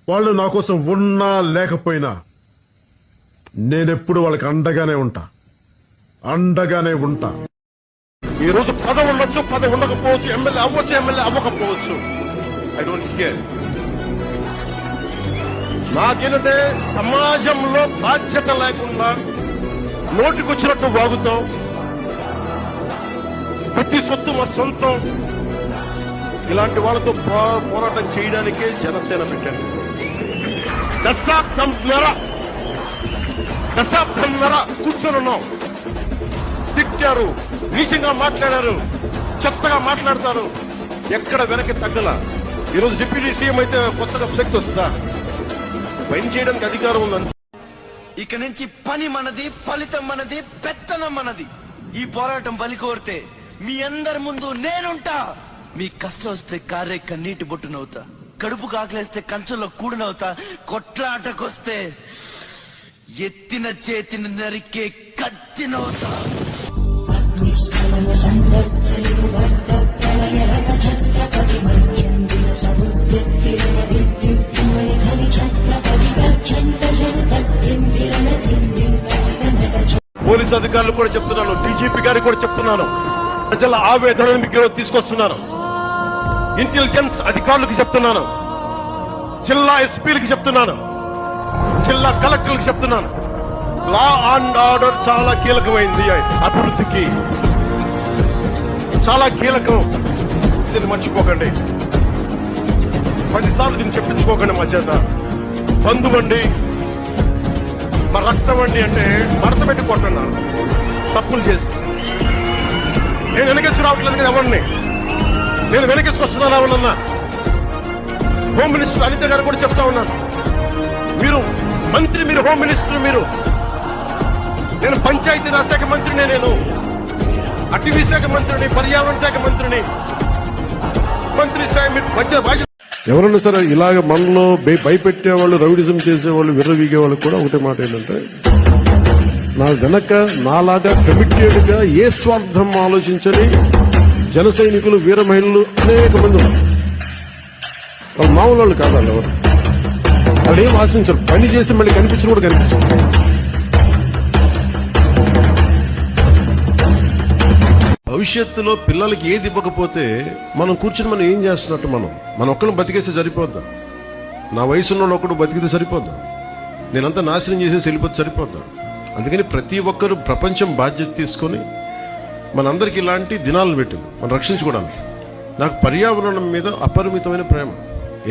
వాళ్ళు నా కోసం ఉన్నా లేకపోయినా నేనెప్పుడు వాళ్ళకి అండగానే ఉంటా. ఈ రోజు పదవి ఉండొచ్చు, పదవి ఉండకపోవచ్చు, ఎమ్మెల్యే అవ్వచ్చు, ఎమ్మెల్యే అవ్వకపోవచ్చు. I don't care. నాకేంటంటే సమాజంలో బాధ్యత లేకుండా నోటికొచ్చినట్టు వాగుతాం, ప్రతి సొత్తు మా సొంతం, ఇలాంటి వాళ్ళతో పోరాటం చేయడానికే జనసేన పెట్టాను. దశాబ్దంన్నర కూర్చొనున్నాం. తిట్టారు, నీచంగా మాట్లాడారు, చెత్తగా మాట్లాడతారు, ఎక్కడ వెనక్కి తగ్గల. ఈరోజు డిప్యూటీ సీఎం అయితే కొత్తగా శక్తి వస్తుందా? పని చేయడానికి అధికారం ఉందని. ఇక నుంచి పని మనది, ఫలితం మనది, పెత్తనం మనది. ఈ పోరాటం బలి కోరితే మీ అందరి ముందు నేనుంటా. మీ కష్టం వస్తే కారే కన్నీటి బొట్టునవుతా, కడుపు కాకలేస్తే కంచంలో కూడినవుతా, కొట్లాటకొస్తే ఎత్తిన చేతిని నరికే కత్తినవుతా. పోలీసు అధికారులు కూడా చెప్తున్నాను, డీజీపీ గారికి కూడా చెప్తున్నాను, ప్రజల ఆవేదనను మీకు తీసుకొస్తున్నాను. ఇంటెలిజెన్స్ అధికారులకు చెప్తున్నాను, జిల్లా ఎస్పీలకు చెప్తున్నాను, జిల్లా కలెక్టర్లకు చెప్తున్నాను. లా అండ్ ఆర్డర్ చాలా కీలకమైంది, అభివృద్ధికి చాలా కీలకం. దీన్ని మర్చిపోకండి. 10 సార్లు దీన్ని చెప్పించుకోకండి. మా చేత బంధువండి, మా రక్తం అండి అంటే మడత పెట్టి కొట్టున్నాను తప్పులు చేసి. నేను వెనకేసుకు రావట్లేదు కదా ఎవరిని, నేను వెనకేసుకొస్తున్నాను ఎవరన్నా. హోమ్ మినిస్టర్ అనిత గారు కూడా చెప్తా ఉన్నాను, మీరు మంత్రి, మీరు హోమ్ మినిస్టర్, నేను పంచాయతీరాజ్ శాఖ మంత్రిని, నేను అటవీ శాఖ మంత్రిని, పర్యావరణ శాఖ మంత్రిని, మంత్రి బాధ్యత. ఎవరన్నా సరే ఇలాగ మనలో భయపెట్టేవాళ్ళు, రౌడిజం చేసేవాళ్ళు, విర్రవీగేవాళ్ళు కూడా ఒకటే మాట ఏంటంటే, నా వెనక నాలాగా కమిటెడ్ గా ఏ స్వార్థం ఆలోచించని జన సైనికులు, వీర మహిళలు అనేక మంది ఉన్నారు. వాళ్ళు మామూలు వాళ్ళు కాదు. వాళ్ళు ఎవరు, వాళ్ళు ఏం ఆశించరు. పని చేసి మళ్ళీ కనిపించడం కూడా కనిపించరు. భవిష్యత్తులో పిల్లలకి ఏది ఇవ్వకపోతే మనం కూర్చుని మనం ఏం చేస్తున్నట్టు? మనం ఒక్కరిని బతికేస్తే సరిపోద్దా? నా వయసున్న ఒకడు బతికితే సరిపోద్దా? నేనంతా నాశనం చేసేసి వెళ్ళిపోతే సరిపోద్దా? అందుకని ప్రతి ఒక్కరు ప్రపంచం బాధ్యత తీసుకొని మనందరికి ఇలాంటి దినాలు పెట్టింది మనం రక్షించుకోవడానికి. నాకు పర్యావరణం మీద అపరిమితమైన ప్రేమ.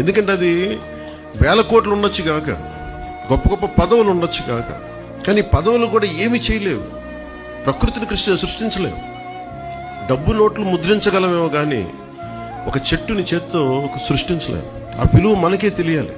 ఎందుకంటే అది 1000 కోట్లు ఉండొచ్చు కాక, గొప్ప గొప్ప పదవులు ఉండొచ్చు కాక, కానీ పదవులు కూడా ఏమి చేయలేవు, ప్రకృతిని సృష్టించలేవు. డబ్బు నోట్లు ముద్రించగలమేమో కానీ ఒక చెట్టుని చేత్తో సృష్టించలేము. ఆ విలువ మనకే తెలియాలి.